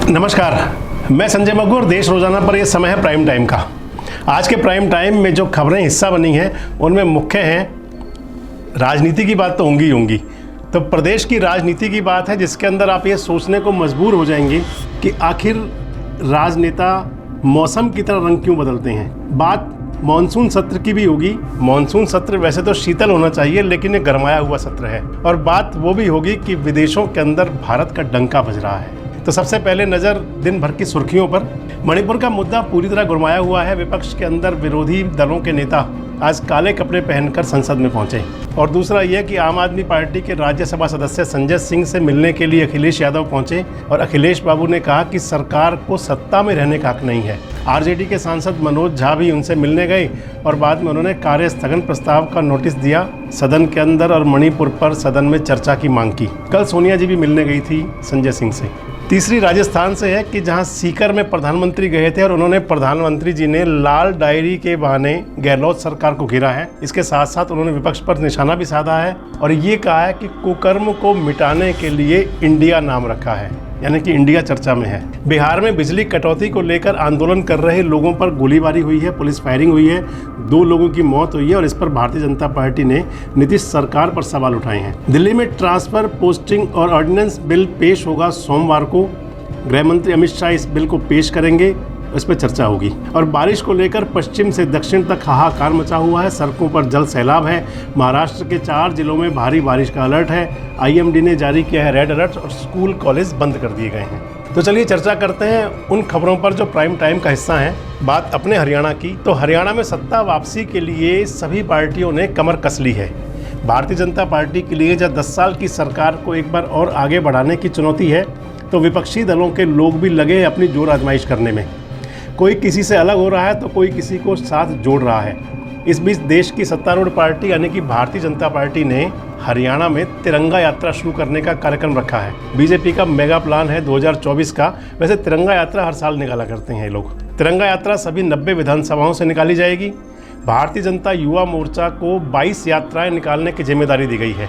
नमस्कार, मैं संजय मग्गू और देश रोजाना पर यह समय है प्राइम टाइम का। आज के प्राइम टाइम में जो खबरें हिस्सा बनी हैं उनमें मुख्य हैं राजनीति की बात तो होंगी ही होंगी। तो प्रदेश की राजनीति की बात है जिसके अंदर आप ये सोचने को मजबूर हो जाएंगे कि आखिर राजनेता मौसम की तरह रंग क्यों बदलते हैं। बात मॉनसून सत्र की भी होगी। मॉनसून सत्र वैसे तो शीतल होना चाहिए लेकिन ये गरमाया हुआ सत्र है। और बात वो भी होगी कि विदेशों के अंदर भारत का डंका बज रहा है। तो सबसे पहले नज़र दिन भर की सुर्खियों पर। मणिपुर का मुद्दा पूरी तरह गुरमाया हुआ है। विपक्ष के अंदर विरोधी दलों के नेता आज काले कपड़े पहनकर संसद में पहुंचे। और दूसरा यह कि आम आदमी पार्टी के राज्यसभा सदस्य संजय सिंह से मिलने के लिए अखिलेश यादव पहुंचे और अखिलेश बाबू ने कहा कि सरकार को सत्ता में रहने का हक नहीं है। आरजेडी के सांसद मनोज झा भी उनसे मिलने गए और बाद में उन्होंने कार्य स्थगन प्रस्ताव का नोटिस दिया सदन के अंदर और मणिपुर पर सदन में चर्चा की मांग की। कल सोनिया जी भी मिलने गई थी संजय सिंह से। तीसरी राजस्थान से है कि जहां सीकर में प्रधानमंत्री गए थे और उन्होंने प्रधानमंत्री जी ने लाल डायरी के बहाने गहलोत सरकार को घेरा है। इसके साथ साथ उन्होंने विपक्ष पर निशाना भी साधा है और ये कहा है कि कुकर्म को मिटाने के लिए इंडिया नाम रखा है, यानी कि इंडिया चर्चा में है। बिहार में बिजली कटौती को लेकर आंदोलन कर रहे लोगों पर गोलीबारी हुई है, पुलिस फायरिंग हुई है, 2 लोगों की मौत हुई है और इस पर भारतीय जनता पार्टी ने नीतीश सरकार पर सवाल उठाए हैं। दिल्ली में ट्रांसफर, पोस्टिंग और ऑर्डिनेंस बिल पेश होगा सोमवार को। गृह मंत्री अमित शाह इस बिल को पेश करेंगे, इस पर चर्चा होगी। और बारिश को लेकर पश्चिम से दक्षिण तक हाहाकार मचा हुआ है। सड़कों पर जल सैलाब है। महाराष्ट्र के 4 जिलों में भारी बारिश का अलर्ट है। आईएमडी ने जारी किया है रेड अलर्ट और स्कूल कॉलेज बंद कर दिए गए हैं। तो चलिए चर्चा करते हैं उन खबरों पर जो प्राइम टाइम का हिस्सा है। बात अपने हरियाणा की, तो हरियाणा में सत्ता वापसी के लिए सभी पार्टियों ने कमर कस ली है। भारतीय जनता पार्टी के लिए जब 10 साल की सरकार को एक बार और आगे बढ़ाने की चुनौती है तो विपक्षी दलों के लोग भी लगे अपनी जोर आजमाइश करने में। कोई किसी से अलग हो रहा है तो कोई किसी को साथ जोड़ रहा है। इस बीच देश की सत्तारूढ़ पार्टी यानी कि भारतीय जनता पार्टी ने हरियाणा में तिरंगा यात्रा शुरू करने का कार्यक्रम रखा है। बीजेपी का मेगा प्लान है 2024 का। वैसे तिरंगा यात्रा हर साल निकाला करते हैं ये लोग। तिरंगा यात्रा सभी 90 विधानसभाओं से निकाली जाएगी। भारतीय जनता युवा मोर्चा को 22 यात्राएं निकालने की जिम्मेदारी दी गई है।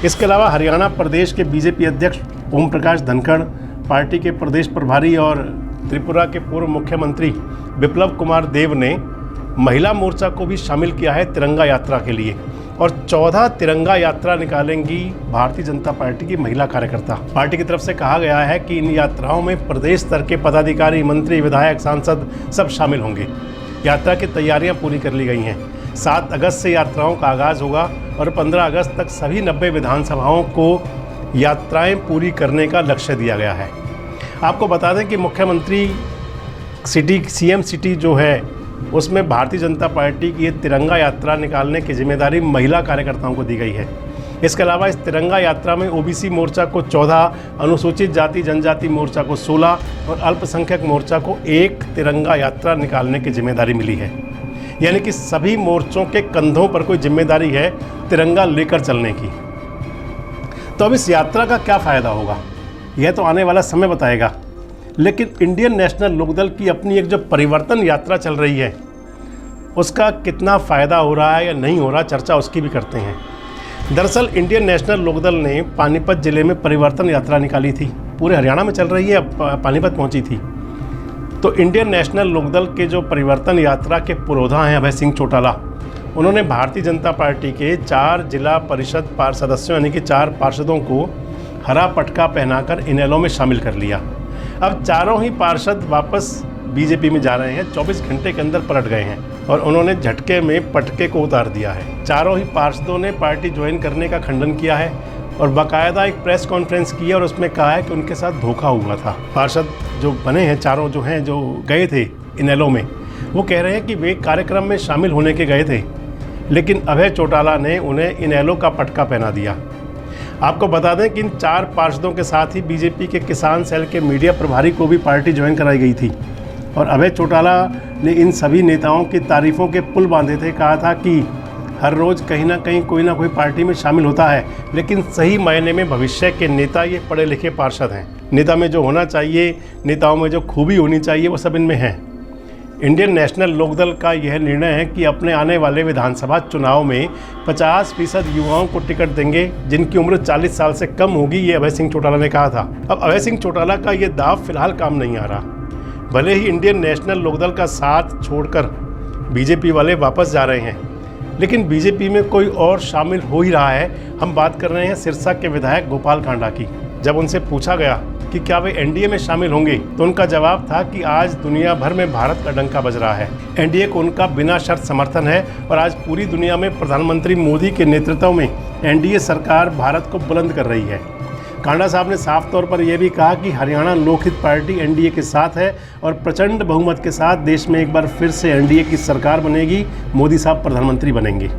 इसके अलावा हरियाणा प्रदेश के बीजेपी अध्यक्ष ओम प्रकाश धनखड़, पार्टी के प्रदेश प्रभारी और त्रिपुरा के पूर्व मुख्यमंत्री बिप्लब कुमार देव ने महिला मोर्चा को भी शामिल किया है तिरंगा यात्रा के लिए। और 14 तिरंगा यात्रा निकालेंगी भारतीय जनता पार्टी की महिला कार्यकर्ता। पार्टी की तरफ से कहा गया है कि इन यात्राओं में प्रदेश स्तर के पदाधिकारी, मंत्री, विधायक, सांसद सब शामिल होंगे। यात्रा की तैयारियां पूरी कर ली गई हैं। 7 अगस्त से यात्राओं का आगाज़ होगा और 15 अगस्त तक सभी 90 विधानसभाओं को यात्राएं पूरी करने का लक्ष्य दिया गया है। आपको बता दें कि मुख्यमंत्री सिटी, सीएम सिटी जो है उसमें भारतीय जनता पार्टी की ये तिरंगा यात्रा निकालने की जिम्मेदारी महिला कार्यकर्ताओं को दी गई है। इसके अलावा इस तिरंगा यात्रा में ओबीसी मोर्चा को 14, अनुसूचित जाति जनजाति मोर्चा को 16 और अल्पसंख्यक मोर्चा को 1 तिरंगा यात्रा निकालने की जिम्मेदारी मिली है। यानी कि सभी मोर्चों के कंधों पर कोई जिम्मेदारी है तिरंगा लेकर चलने की। तो अब इस यात्रा का क्या फ़ायदा होगा यह तो आने वाला समय बताएगा। लेकिन इंडियन नेशनल लोकदल की अपनी एक जो परिवर्तन यात्रा चल रही है उसका कितना फ़ायदा हो रहा है या नहीं हो रहा, चर्चा उसकी भी करते हैं। दरअसल इंडियन नेशनल लोकदल ने पानीपत ज़िले में परिवर्तन यात्रा निकाली थी। पूरे हरियाणा में चल रही है, अब पानीपत पहुंची थी। तो इंडियन नेशनल लोकदल के जो परिवर्तन यात्रा के पुरोधा हैं अभय सिंह चौटाला, उन्होंने भारतीय जनता पार्टी के 4 जिला परिषद सदस्यों यानी कि 4 पार्षदों को हरा पटका पहनाकर इनेलो में शामिल कर लिया। अब चारों ही पार्षद वापस बीजेपी में जा रहे हैं। 24 घंटे के अंदर पलट गए हैं और उन्होंने झटके में पटके को उतार दिया है। चारों ही पार्षदों ने पार्टी ज्वाइन करने का खंडन किया है और बाकायदा एक प्रेस कॉन्फ्रेंस की है और उसमें कहा है कि उनके साथ धोखा हुआ था। पार्षद जो बने हैं, चारों जो गए थे इनेलो में, वो कह रहे हैं कि वे कार्यक्रम में शामिल होने के गए थे लेकिन अभय चौटाला ने उन्हें इनेलो का पटका पहना दिया। आपको बता दें कि इन 4 पार्षदों के साथ ही बीजेपी के किसान सेल के मीडिया प्रभारी को भी पार्टी ज्वाइन कराई गई थी और अभय चौटाला ने इन सभी नेताओं की तारीफ़ों के पुल बांधे थे। कहा था कि हर रोज़ कहीं ना कहीं कोई ना कोई पार्टी में शामिल होता है लेकिन सही मायने में भविष्य के नेता ये पढ़े लिखे पार्षद हैं। नेता में जो होना चाहिए, नेताओं में जो खूबी होनी चाहिए वो सब इनमें है। इंडियन नेशनल लोकदल का यह निर्णय है कि अपने आने वाले विधानसभा चुनाव में 50% युवाओं को टिकट देंगे जिनकी उम्र 40 साल से कम होगी, ये अभय सिंह चौटाला ने कहा था। अब अभय सिंह चौटाला का ये दाव फिलहाल काम नहीं आ रहा। भले ही इंडियन नेशनल लोकदल का साथ छोड़कर बीजेपी वाले वापस जा रहे हैं, लेकिन बीजेपी में कोई और शामिल हो ही रहा है। हम बात कर रहे हैं सिरसा के विधायक गोपाल कांडा की। जब उनसे पूछा गया कि क्या वे एनडीए में शामिल होंगे तो उनका जवाब था कि आज दुनिया भर में भारत का डंका बज रहा है। एनडीए को उनका बिना शर्त समर्थन है और आज पूरी दुनिया में प्रधानमंत्री मोदी के नेतृत्व में एनडीए सरकार भारत को बुलंद कर रही है। कांडा साहब ने साफ तौर पर यह भी कहा कि हरियाणा लोकहित पार्टी एनडीए के साथ है और प्रचंड बहुमत के साथ देश में एक बार फिर से एनडीए की सरकार बनेगी, मोदी साहब प्रधानमंत्री बनेंगे।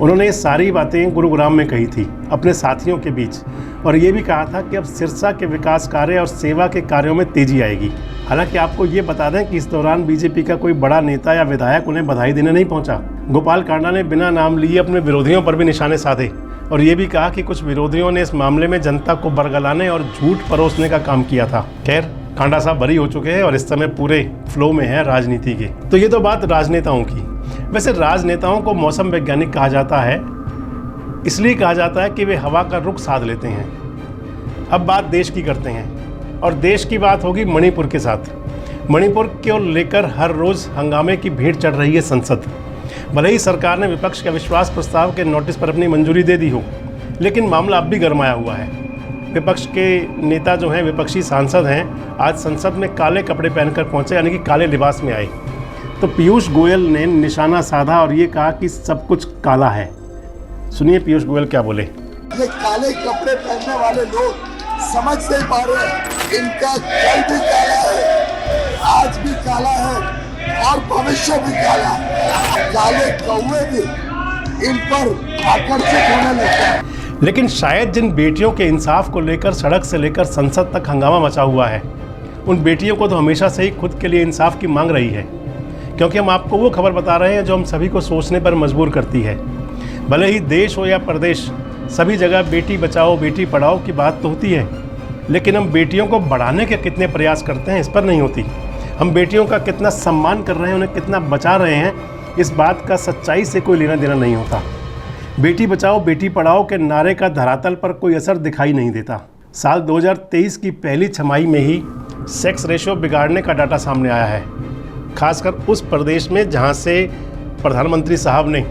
उन्होंने ये सारी बातें गुरुग्राम में कही थी अपने साथियों के बीच, और ये भी कहा था कि अब सिरसा के विकास कार्य और सेवा के कार्यों में तेजी आएगी। हालांकि आपको ये बता दें कि इस दौरान बीजेपी का कोई बड़ा नेता या विधायक उन्हें बधाई देने नहीं पहुंचा। गोपाल कांडा ने बिना नाम लिए अपने विरोधियों पर भी निशाने साधे और ये भी कहा कि कुछ विरोधियों ने इस मामले में जनता को बरगलाने और झूठ परोसने का काम किया था। खैर, कांडा साहब बरी हो चुके हैं और इस समय पूरे फ्लो में है राजनीति के। तो ये तो बात राजनेताओं की। वैसे राजनेताओं को मौसम वैज्ञानिक कहा जाता है, इसलिए कहा जाता है कि वे हवा का रुख साध लेते हैं। अब बात देश की करते हैं और देश की बात होगी मणिपुर के साथ। मणिपुर को लेकर हर रोज हंगामे की भीड़ चढ़ रही है संसद। भले ही सरकार ने विपक्ष के अविश्वास प्रस्ताव के नोटिस पर अपनी मंजूरी दे दी हो, लेकिन मामला अब भी गरमाया हुआ है। विपक्ष के नेता जो हैं, विपक्षी सांसद हैं, आज संसद में काले कपड़े पहनकर पहुंचे, यानी कि काले लिबास में आए। तो पीयूष गोयल ने निशाना साधा और ये कहा कि सब कुछ काला है। सुनिए पीयूष गोयल क्या बोले। ये काले कपड़े पहनने वाले लोग समझ नहीं पा रहे हैं, इनका कल भी काला है, आज भी काला है और भविष्य भी काला है। काले कौवे भी इन पर आकर्षित होने लगते हैं। लेकिन शायद जिन बेटियों के इंसाफ को लेकर सड़क से लेकर संसद तक हंगामा मचा हुआ है, उन बेटियों को तो हमेशा से ही खुद के लिए इंसाफ की मांग रही है, क्योंकि हम आपको वो खबर बता रहे हैं जो हम सभी को सोचने पर मजबूर करती है। भले ही देश हो या प्रदेश, सभी जगह बेटी बचाओ बेटी पढ़ाओ की बात तो होती है, लेकिन हम बेटियों को बढ़ाने के कितने प्रयास करते हैं इस पर नहीं होती। हम बेटियों का कितना सम्मान कर रहे हैं, उन्हें कितना बचा रहे हैं, इस बात का सच्चाई से कोई लेना देना नहीं होता। बेटी बचाओ बेटी पढ़ाओ के नारे का धरातल पर कोई असर दिखाई नहीं देता। साल 2023 की पहली छमाही में ही सेक्स रेशियो बिगाड़ने का डाटा सामने आया है, खासकर उस प्रदेश में जहां से प्रधानमंत्री साहब ने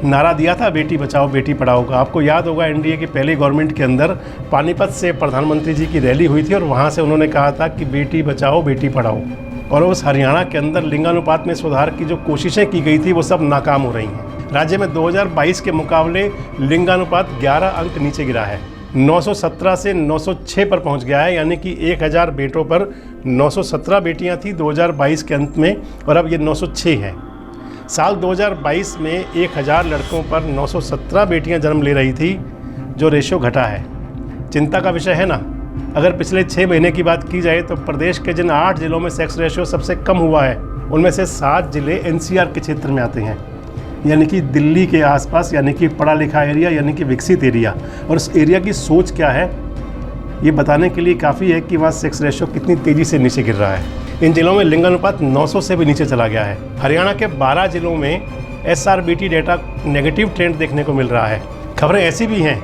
नारा दिया था बेटी बचाओ बेटी पढ़ाओ का। आपको याद होगा एनडीए की पहली गवर्नमेंट के अंदर पानीपत से प्रधानमंत्री जी की रैली हुई थी और वहां से उन्होंने कहा था कि बेटी बचाओ बेटी पढ़ाओ। और उस हरियाणा के अंदर लिंगानुपात में सुधार की जो कोशिशें की गई थी वो सब नाकाम हो रही हैं। राज्य में 2022 के मुकाबले लिंगानुपात 11 अंक नीचे गिरा है, 917 से 906 पर पहुंच गया है, यानी कि 1000 बेटों पर 917 बेटियां थी 2022 के अंत में और अब ये 906 है। साल 2022 में 1000 लड़कों पर 917 बेटियां जन्म ले रही थी, जो रेशियो घटा है। चिंता का विषय है ना। अगर पिछले 6 महीने की बात की जाए तो प्रदेश के जिन 8 जिलों में सेक्स रेशियो सबसे कम हुआ है, उनमें से 7 जिले एनसीआर के क्षेत्र में आते हैं, यानी कि दिल्ली के आसपास, यानी कि पढ़ा लिखा एरिया, यानी कि विकसित एरिया। और उस एरिया की सोच क्या है ये बताने के लिए काफ़ी है कि वहाँ सेक्स रेशियो कितनी तेज़ी से नीचे गिर रहा है। इन जिलों में लिंगानुपात 900 से भी नीचे चला गया है। हरियाणा के 12 जिलों में एसआरबीटी डेटा नेगेटिव ट्रेंड देखने को मिल रहा है। खबरें ऐसी भी हैं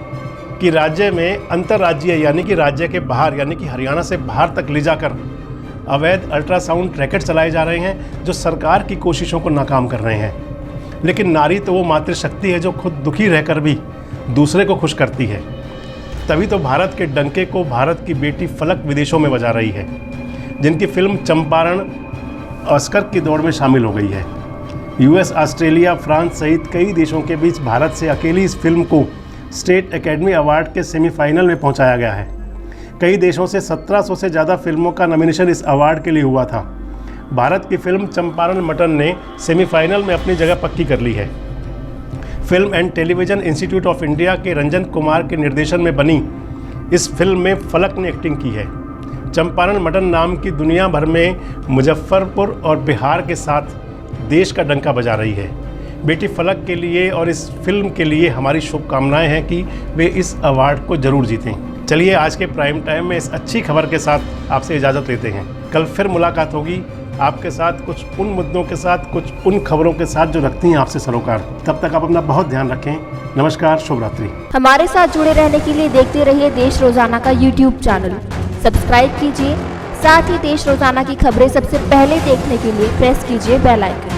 कि राज्य में अंतर्राज्यीय, यानी कि राज्य के बाहर, यानी कि हरियाणा से बाहर तक ले जाकर अवैध अल्ट्रासाउंड रैकेट चलाए जा रहे हैं, जो सरकार की कोशिशों को नाकाम कर रहे हैं। लेकिन नारी तो वो मातृशक्ति है जो खुद दुखी रहकर भी दूसरे को खुश करती है। तभी तो भारत के डंके को भारत की बेटी फलक विदेशों में बजा रही है, जिनकी फिल्म चंपारण ऑस्कर की दौड़ में शामिल हो गई है। यूएस, ऑस्ट्रेलिया, फ्रांस सहित कई देशों के बीच भारत से अकेली इस फिल्म को स्टेट एकेडमी अवार्ड के सेमीफाइनल में पहुंचाया गया है। कई देशों से 1700 से ज़्यादा फिल्मों का नॉमिनेशन इस अवार्ड के लिए हुआ था। भारत की फिल्म चंपारण मटन ने सेमीफाइनल में अपनी जगह पक्की कर ली है। Film and television institute of India के रंजन कुमार के निर्देशन में बनी इस फिल्म में फलक ने एक्टिंग की है। चंपारण मटन नाम की दुनिया भर में मुजफ्फरपुर और बिहार के साथ देश का डंका बजा रही है। बेटी फलक के लिए और इस फिल्म के लिए हमारी शुभकामनाएं हैं कि वे इस अवार्ड को जरूर जीतें। चलिए आज के प्राइम टाइम में इस अच्छी खबर के साथ आपसे इजाज़त लेते हैं। कल फिर मुलाकात होगी आपके साथ कुछ उन मुद्दों के साथ, कुछ उन खबरों के साथ जो रखती हैं आपसे सरोकार। तब तक आप अपना बहुत ध्यान रखें। नमस्कार, शुभ रात्रि। हमारे साथ जुड़े रहने के लिए देखते रहिए देश रोजाना का यूट्यूब चैनल, सब्सक्राइब कीजिए। साथ ही देश रोजाना की खबरें सबसे पहले देखने के लिए प्रेस कीजिए बेल आइकन।